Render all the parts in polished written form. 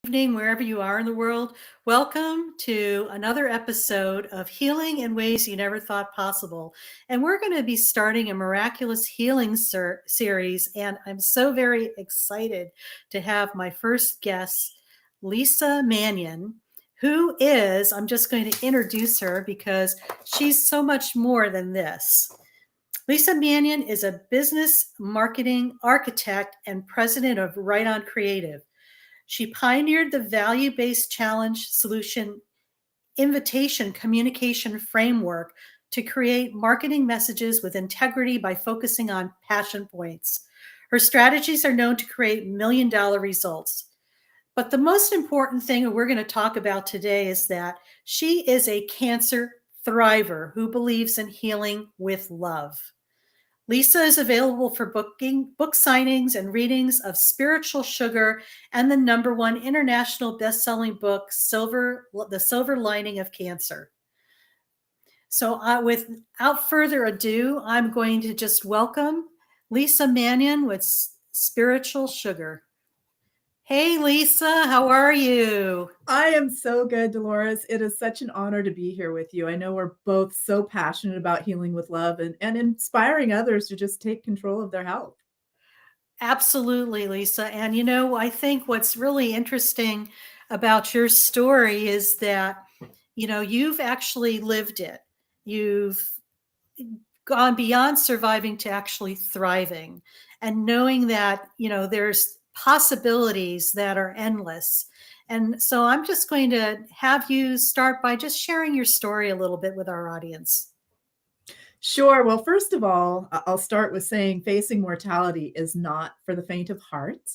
evening, wherever you are in the world. Welcome to another episode of Healing in Ways You Never Thought Possible. And we're going to be starting a miraculous healing series. And I'm so very excited to have my first guest, Lisa Manyon, who is, I'm just going to introduce her because she's so much more than this. Lisa Manyon is a business marketing architect and president of Right On Creative. She pioneered the value-based challenge solution invitation communication framework to create marketing messages with integrity by focusing on passion points. Her strategies are known to create million-dollar results. But the most important thing we're going to talk about today is that she is a cancer thriver who believes in healing with love. Lisa is available for book signings and readings of Spiritual Sugar and the #1 international best-selling book, The Silver Lining of Cancer. So without further ado, I'm going to just welcome Lisa Manyon with Spiritual Sugar. Hey, Lisa, how are you? I am so good, Dolores. It is such an honor to be here with you. I know we're both so passionate about healing with love and inspiring others to just take control of their health. Absolutely, Lisa. And I think what's really interesting about your story is that, you've actually lived it. You've gone beyond surviving to actually thriving and knowing that, there's possibilities that are endless. And so I'm just going to have you start by just sharing your story a little bit with our audience. Sure. Well, first of all, I'll start with saying facing mortality is not for the faint of heart.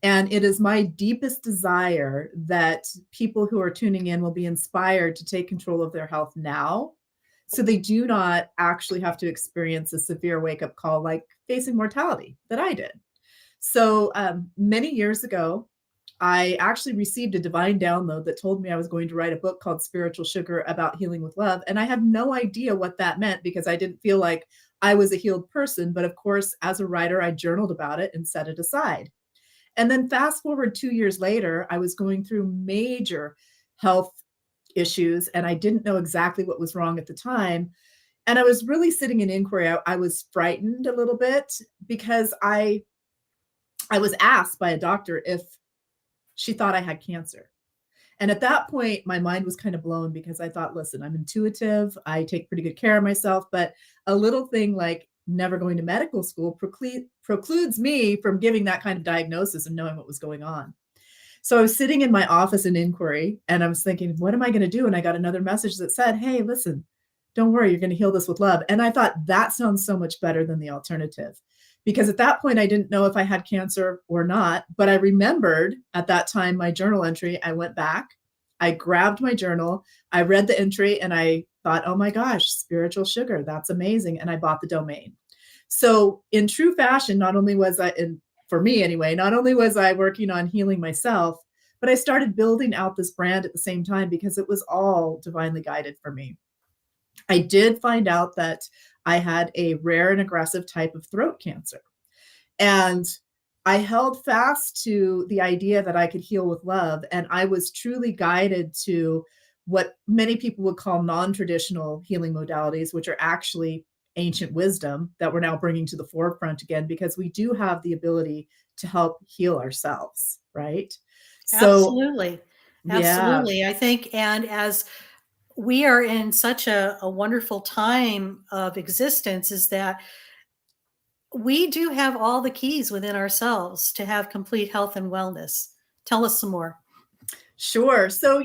And it is my deepest desire that people who are tuning in will be inspired to take control of their health now, so they do not actually have to experience a severe wake-up call like facing mortality that I did. So many years ago, I actually received a divine download that told me I was going to write a book called Spiritual Sugar about healing with love. And I had no idea what that meant because I didn't feel like I was a healed person. But of course, as a writer, I journaled about it and set it aside. And then fast forward 2 years later, I was going through major health issues and I didn't know exactly what was wrong at the time. And I was really sitting in inquiry. I was frightened a little bit because I was asked by a doctor if she thought I had cancer. And at that point, my mind was kind of blown because I thought, listen, I'm intuitive. I take pretty good care of myself. But a little thing like never going to medical school precludes me from giving that kind of diagnosis and knowing what was going on. So I was sitting in my office in inquiry and I was thinking, what am I going to do? And I got another message that said, hey, listen, don't worry, you're going to heal this with love. And I thought that sounds so much better than the alternative. Because at that point, I didn't know if I had cancer or not, but I remembered at that time my journal entry. I went back, I grabbed my journal, I read the entry, and I thought, oh my gosh, Spiritual Sugar, that's amazing. And I bought the domain. So in true fashion, not only was I, for me anyway, not only was I working on healing myself, but I started building out this brand at the same time because it was all divinely guided for me. I did find out that I had a rare and aggressive type of throat cancer. And I held fast to the idea that I could heal with love. And I was truly guided to what many people would call non-traditional healing modalities, which are actually ancient wisdom that we're now bringing to the forefront again, because we do have the ability to help heal ourselves, right? So, Absolutely. yeah. Absolutely. I think, and as we are in such a wonderful time of existence, is that we do have all the keys within ourselves to have complete health and wellness. Tell us some more. Sure. So,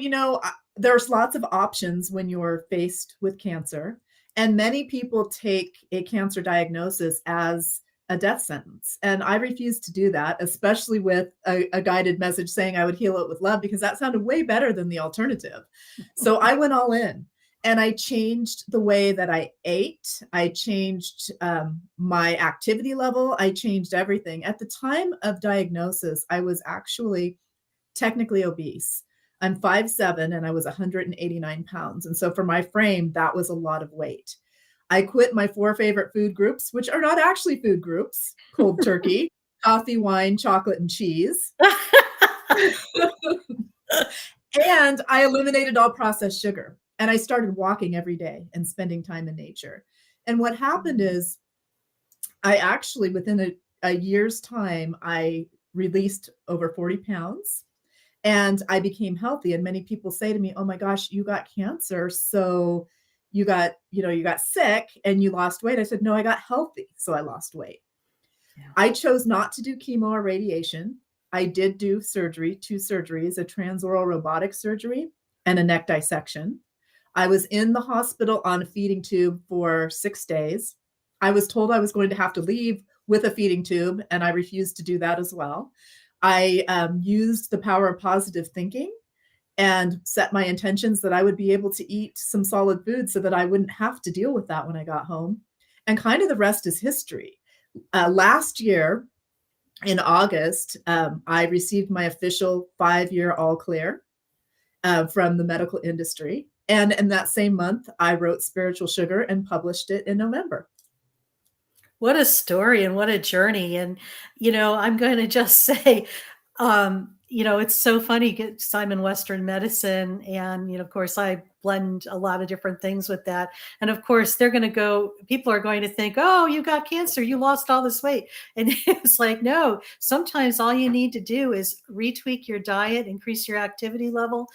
there's lots of options when you're faced with cancer, and many people take a cancer diagnosis as a death sentence. And I refuse to do that, especially with a guided message saying I would heal it with love, because that sounded way better than the alternative. So I went all in. And I changed the way that I ate. I changed my activity level. I changed everything. At the time of diagnosis, I was actually technically obese. I'm 5'7" and I was 189 pounds. And so for my frame, that was a lot of weight. I quit my 4 favorite food groups, which are not actually food groups: cold turkey, coffee, wine, chocolate, and cheese. And I eliminated all processed sugar. And I started walking every day and spending time in nature. And what happened is I actually, within a year's time, I released over 40 pounds and I became healthy. And many people say to me, oh my gosh, you got cancer. So you got sick and you lost weight. I said, no, I got healthy. So I lost weight. Yeah. I chose not to do chemo or radiation. I did do surgery, 2 surgeries, a transoral robotic surgery and a neck dissection. I was in the hospital on a feeding tube for 6 days. I was told I was going to have to leave with a feeding tube, and I refused to do that as well. I used the power of positive thinking and set my intentions that I would be able to eat some solid food so that I wouldn't have to deal with that when I got home. And kind of the rest is history. Last year, in August, I received my official 5-year all clear from the medical industry. And in that same month, I wrote Spiritual Sugar and published it in November. What a story and what a journey. And, I'm going to just say, it's so funny because I'm in Western medicine and, of course I blend a lot of different things with that. And of course people are going to think, oh, you got cancer, you lost all this weight. And it's like, no, sometimes all you need to do is retweak your diet, increase your activity level,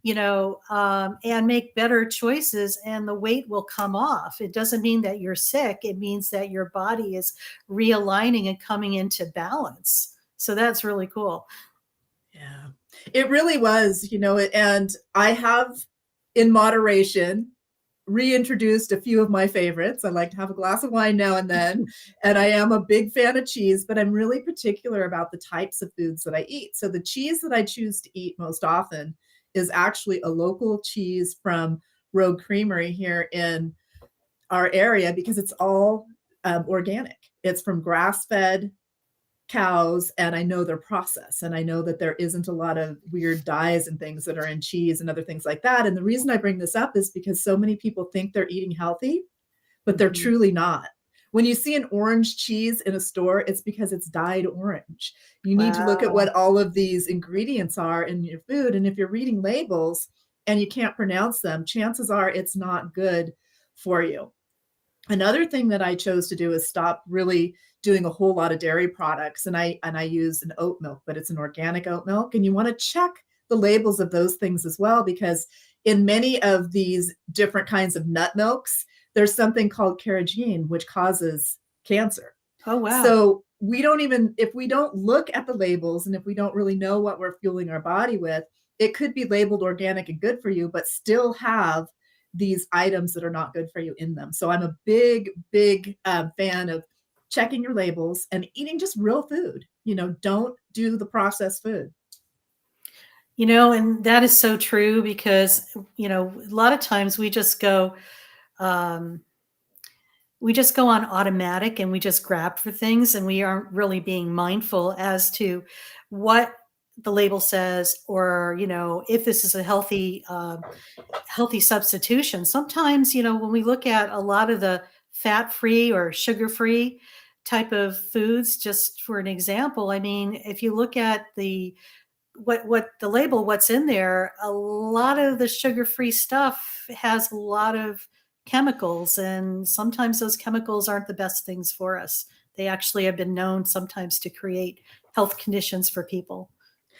and make better choices and the weight will come off. It doesn't mean that you're sick. It means that your body is realigning and coming into balance. So that's really cool. Yeah, it really was, and I have in moderation reintroduced a few of my favorites. I like to have a glass of wine now and then, and I am a big fan of cheese, but I'm really particular about the types of foods that I eat. So the cheese that I choose to eat most often is actually a local cheese from Rogue Creamery here in our area because it's all organic. It's from grass-fed cows, and I know their process, and I know that there isn't a lot of weird dyes and things that are in cheese and other things like that. And the reason I bring this up is because so many people think they're eating healthy, but they're truly not. When you see an orange cheese in a store, it's because it's dyed orange. You need to look at what all of these ingredients are in your food. And if you're reading labels and you can't pronounce them, chances are it's not good for you. Another thing that I chose to do is stop really doing a whole lot of dairy products. And I use an oat milk, but it's an organic oat milk. And you want to check the labels of those things as well, because in many of these different kinds of nut milks, there's something called carrageenan, which causes cancer. Oh, wow. So if we don't look at the labels and if we don't really know what we're fueling our body with, it could be labeled organic and good for you, but still have these items that are not good for you in them. So I'm a big fan of checking your labels and eating just real food. Don't do the processed food. And that is so true because, a lot of times we just go on automatic and we just grab for things and we aren't really being mindful as to what the label says or, if this is a healthy substitution. Sometimes, when we look at a lot of the fat-free or sugar-free type of foods, just for an example, I mean, if you look at what the label, what's in there, a lot of the sugar-free stuff has a lot of chemicals, and sometimes those chemicals aren't the best things for us. They actually have been known sometimes to create health conditions for people.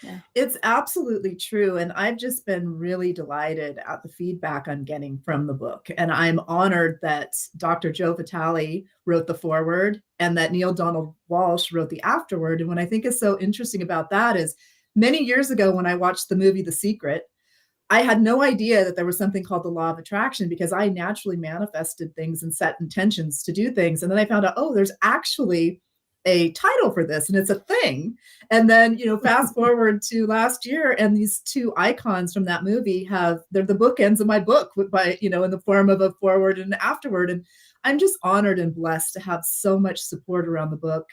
Yeah. It's absolutely true. And I've just been really delighted at the feedback I'm getting from the book. And I'm honored that Dr. Joe Vitale wrote the foreword and that Neil Donald Walsh wrote the afterword. And what I think is so interesting about that is many years ago when I watched the movie The Secret, I had no idea that there was something called the law of attraction because I naturally manifested things and set intentions to do things. And then I found out, oh, there's actually a title for this and it's a thing. And then, fast forward to last year and these two icons from that movie they're the bookends of my book in the form of a forward and an afterward. And I'm just honored and blessed to have so much support around the book.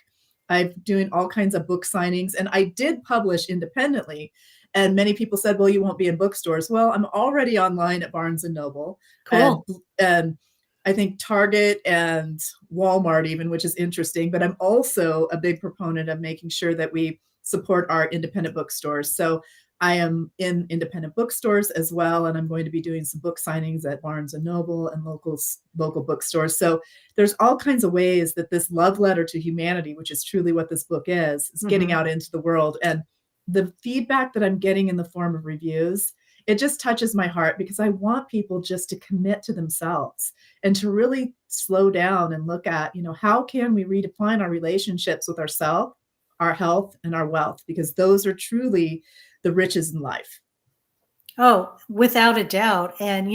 I'm doing all kinds of book signings and I did publish independently. And many people said, well, you won't be in bookstores. Well, I'm already online at Barnes and Noble. Cool. And I think Target and Walmart even, which is interesting, but I'm also a big proponent of making sure that we support our independent bookstores. So I am in independent bookstores as well, and I'm going to be doing some book signings at Barnes and Noble and local bookstores. So there's all kinds of ways that this love letter to humanity, which is truly what this book is getting Mm-hmm. out into the world. And the feedback that I'm getting in the form of reviews, it just touches my heart because I want people just to commit to themselves and to really slow down and look at, how can we redefine our relationships with ourselves, our health, and our wealth, because those are truly the riches in life. Oh, without a doubt. And,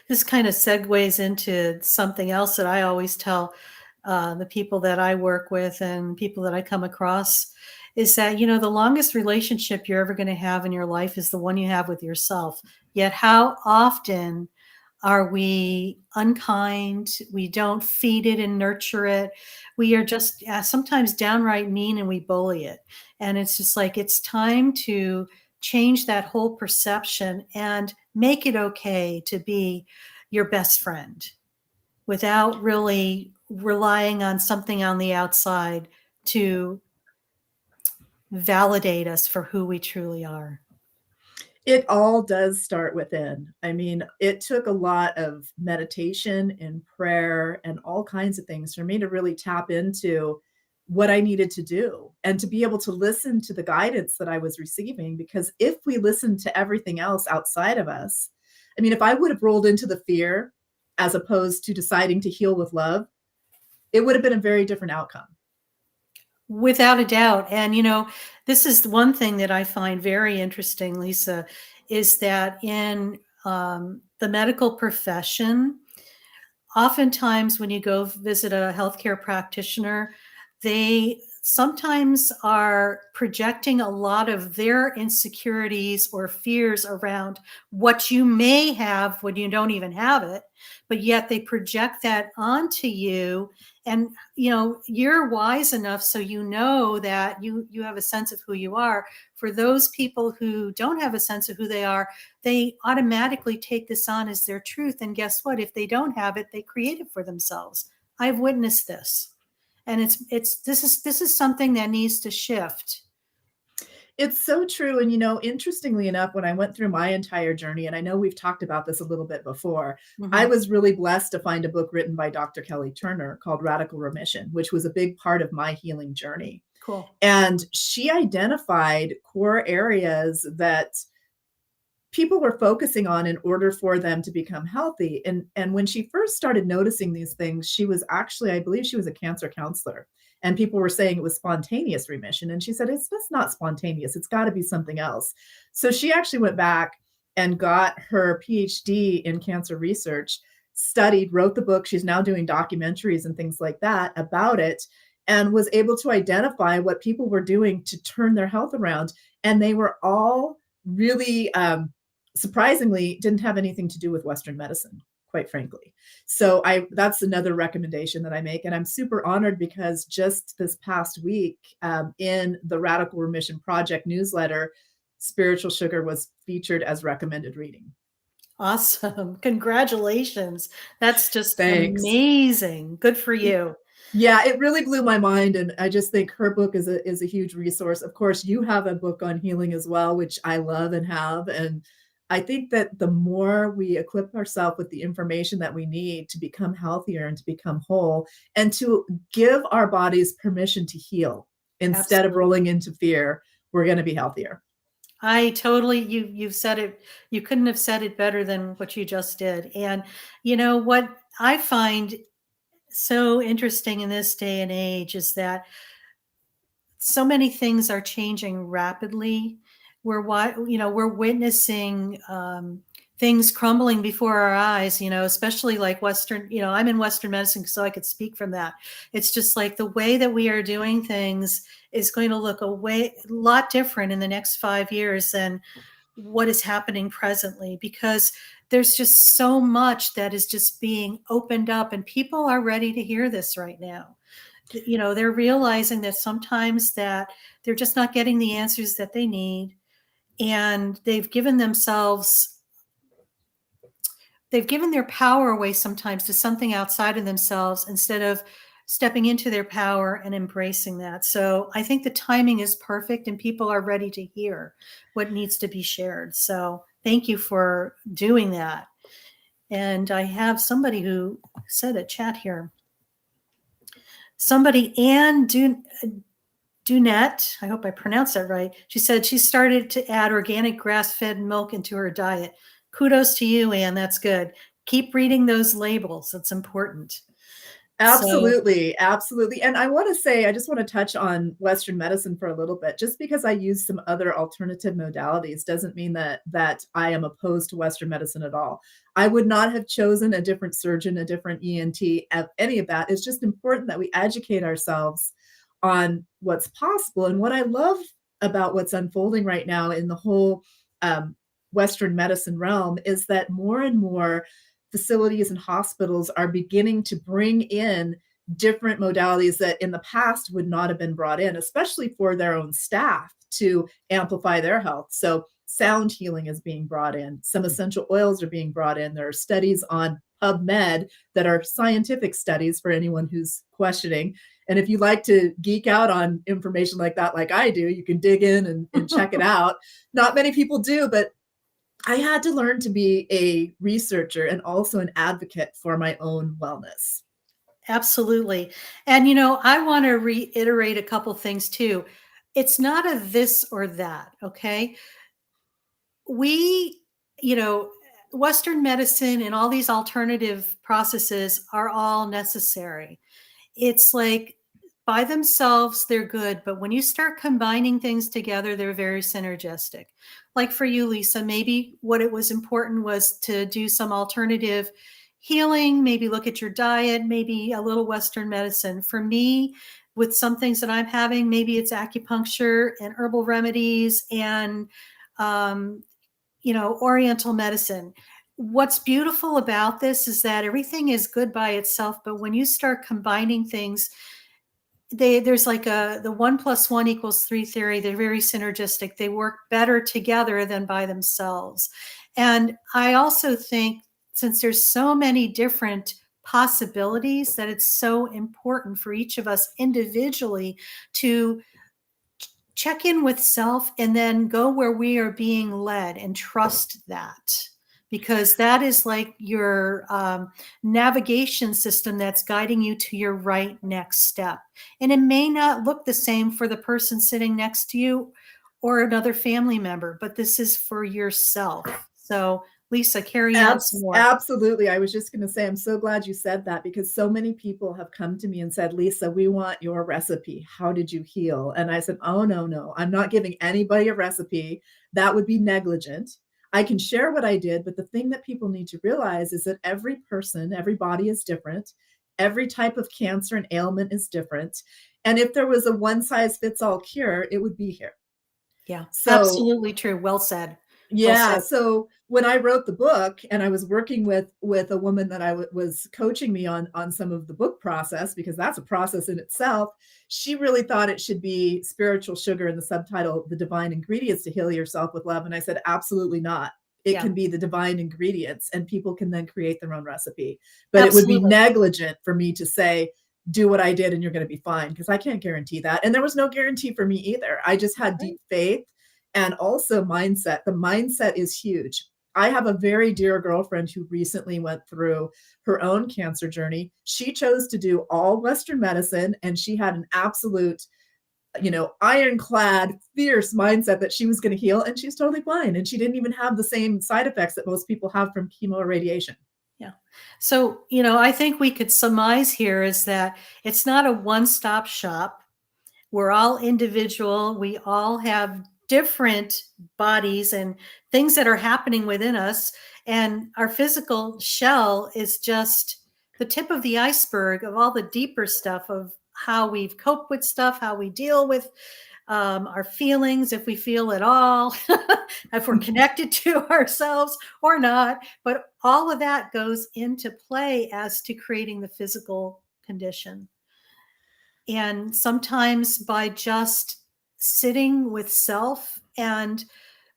this kind of segues into something else that I always tell the people that I work with and people that I come across is that, the longest relationship you're ever going to have in your life is the one you have with yourself. Yet, how often are we unkind? We don't feed it and nurture it. We are just sometimes downright mean and we bully it. And it's just like, it's time to change that whole perception and make it okay to be your best friend without really relying on something on the outside to validate us for who we truly are. It all does start within. I mean, it took a lot of meditation and prayer and all kinds of things for me to really tap into what I needed to do and to be able to listen to the guidance that I was receiving. Because if we listened to everything else outside of us, I mean, if I would have rolled into the fear as opposed to deciding to heal with love, it would have been a very different outcome. Without a doubt. And, this is one thing that I find very interesting, Lisa, is that in the medical profession, oftentimes when you go visit a healthcare practitioner, they sometimes are projecting a lot of their insecurities or fears around what you may have when you don't even have it, but yet they project that onto you. And you're wise enough so that you have a sense of who you are. For those people who don't have a sense of who they are, they automatically take this on as their truth. And guess what? If they don't have it, they create it for themselves. I've witnessed this. And this is something that needs to shift. It's so true. And, interestingly enough, when I went through my entire journey, and I know we've talked about this a little bit before, I Mm-hmm. was really blessed to find a book written by Dr. Kelly Turner called Radical Remission, which was a big part of my healing journey. Cool. And she identified core areas that people were focusing on in order for them to become healthy. And when she first started noticing these things, she was actually, I believe she was a cancer counselor. And people were saying it was spontaneous remission. And she said, it's just not spontaneous. It's got to be something else. So she actually went back and got her PhD in cancer research, studied, wrote the book. She's now doing documentaries and things like that about it, and was able to identify what people were doing to turn their health around. And they were all really surprisingly didn't have anything to do with Western medicine, quite frankly. So that's another recommendation that I make. And I'm super honored because just this past week in the Radical Remission Project newsletter, Spiritual Sugar was featured as recommended reading. Awesome. Congratulations. That's just Thanks. amazing. Good for you. Yeah, it really blew my mind, and I just think her book is a huge resource. Of course, you have a book on healing as well, which I love and have, and I think that the more we equip ourselves with the information that we need to become healthier and to become whole, and to give our bodies permission to heal instead of Absolutely. rolling into fear, we're going to be healthier. I totally, you've said it. You couldn't have said it better than what you just did. And what I find so interesting in this day and age is that so many things are changing rapidly. We're witnessing things crumbling before our eyes, especially like Western, I'm in Western medicine, so I could speak from that. It's just like the way that we are doing things is going to look a lot different in the next 5 years than what is happening presently, because there's just so much that is just being opened up and people are ready to hear this right now. They're realizing that sometimes that they're just not getting the answers that they need, and they've given their power away sometimes to something outside of themselves instead of stepping into their power and embracing that. So I think the timing is perfect and people are ready to hear what needs to be shared. So thank you for doing that. And I have somebody who said a chat here. Somebody, Anne Dunette, I hope I pronounced that right. She said she started to add organic grass-fed milk into her diet. Kudos to you, Anne. That's good. Keep reading those labels. It's important. So Absolutely, absolutely. And I want to say, I just want to touch on Western medicine for a little bit. Just because I use some other alternative modalities doesn't mean that I am opposed to Western medicine at all. I would not have chosen a different surgeon, a different ENT, any of that. It's just important that we educate ourselves on what's possible. And what I love about what's unfolding right now in the whole Western medicine realm is that more and more facilities and hospitals are beginning to bring in different modalities that in the past would not have been brought in, especially for their own staff to amplify their health. So sound healing is being brought in. Some essential oils are being brought in. There are studies on PubMed that are scientific studies for anyone who's questioning. And if you like to geek out on information like that, like I do, you can dig in and check it out. Not many people do, but I had to learn to be a researcher and also an advocate for my own wellness. absolutely. And, I want to reiterate a couple things too. It's not a this or that, okay? We, you know, Western medicine and all these alternative processes are all necessary. It's like by themselves, they're good. But when you start combining things together, they're very synergistic. Like for you, Lisa, maybe what it was important was to do some alternative healing, maybe look at your diet, maybe a little Western medicine. For me, with some things that I'm having, maybe it's acupuncture and herbal remedies and, um, Oriental medicine. What's beautiful about this is that everything is good by itself, but when you start combining things, there's like the 1+1=3 theory. They're very synergistic. They work better together than by themselves. And I also think since there's so many different possibilities that it's so important for each of us individually to check in with self and then go where we are being led and trust that, because that is like your navigation system that's guiding you to your right next step. And it may not look the same for the person sitting next to you or another family member, but this is for yourself. So Lisa, carry on some more. Absolutely. I was just going to say, I'm so glad you said that because so many people have come to me and said, Lisa, we want your recipe. How did you heal? And I said, oh, no, I'm not giving anybody a recipe. That would be negligent. I can share what I did, but the thing that people need to realize is that every person, every body is different. Every type of cancer and ailment is different. And if there was a one size fits all cure, it would be here. Yeah, So absolutely true. Well said. Well yeah. said. So when I wrote the book and I was working with a woman that was coaching me on some of the book process, because that's a process in itself, she really thought it should be spiritual sugar in the subtitle, the divine ingredients to heal yourself with love. And I said, absolutely not. It Yeah, can be the divine ingredients and people can then create their own recipe. But it would be absolutely. negligent for me to say, do what I did and you're going to be fine, because I can't guarantee that. And there was no guarantee for me either. I just had Right. deep faith and also mindset. The mindset is huge. I have a very dear girlfriend who recently went through her own cancer journey. She chose to do all Western medicine and she had an absolute, ironclad, fierce mindset that she was going to heal and she's totally fine. And she didn't even have the same side effects that most people have from chemo or radiation. Yeah. So, I think we could surmise here is that it's not a one-stop shop. We're all individual. We all have different bodies and things that are happening within us. And our physical shell is just the tip of the iceberg of all the deeper stuff of how we've coped with stuff, how we deal with our feelings, if we feel at all, if we're connected to ourselves or not. But all of that goes into play as to creating the physical condition. And sometimes by just sitting with self and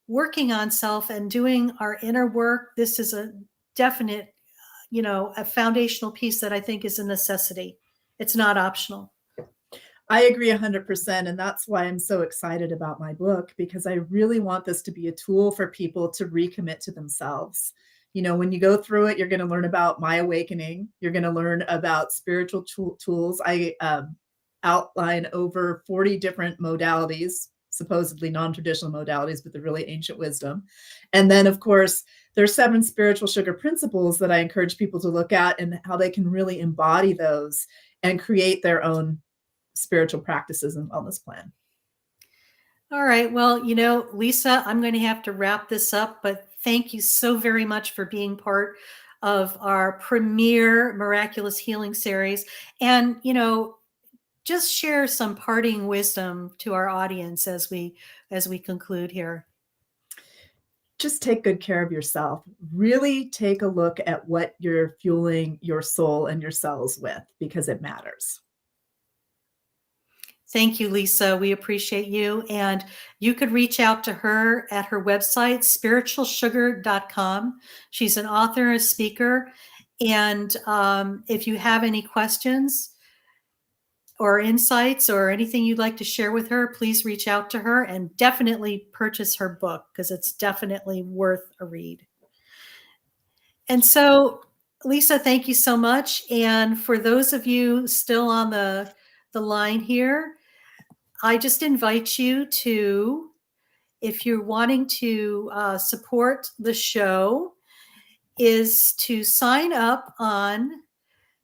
working on self and doing our inner work, this is a definite, a foundational piece that I think is a necessity. It's not optional. I agree 100%. And that's why I'm so excited about my book, because I really want this to be a tool for people to recommit to themselves. You know, when you go through it, you're going to learn about my awakening. You're going to learn about spiritual tools. I outline over 40 different modalities, supposedly non-traditional modalities, but they're really ancient wisdom. And then, of course, there's 7 spiritual sugar principles that I encourage people to look at and how they can really embody those and create their own spiritual practices and wellness plan. All right. Well, you know, Lisa, I'm going to have to wrap this up, but thank you so very much for being part of our premier Miraculous Healing series. And, you know, just share some parting wisdom to our audience as we conclude here. Just take good care of yourself. Really take a look at what you're fueling your soul and your cells with, because it matters. Thank you, Lisa. We appreciate you. And you could reach out to her at her website, spiritualsugar.com. She's an author, a speaker. And if you have any questions or insights or anything you'd like to share with her, please reach out to her and definitely purchase her book, because it's definitely worth a read. And so, Lisa, thank you so much. And for those of you still on the line here, I just invite you to, if you're wanting to support the show, is to sign up on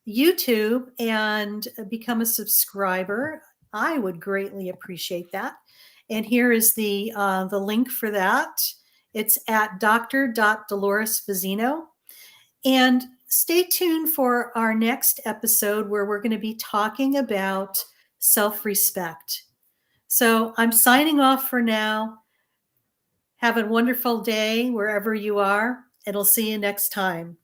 YouTube and become a subscriber. I would greatly appreciate that. And here is the link for that. It's at Dr. Dolores Fazzino. And stay tuned for our next episode, where we're going to be talking about self-respect. So I'm signing off for now. Have a wonderful day wherever you are, and I'll see you next time.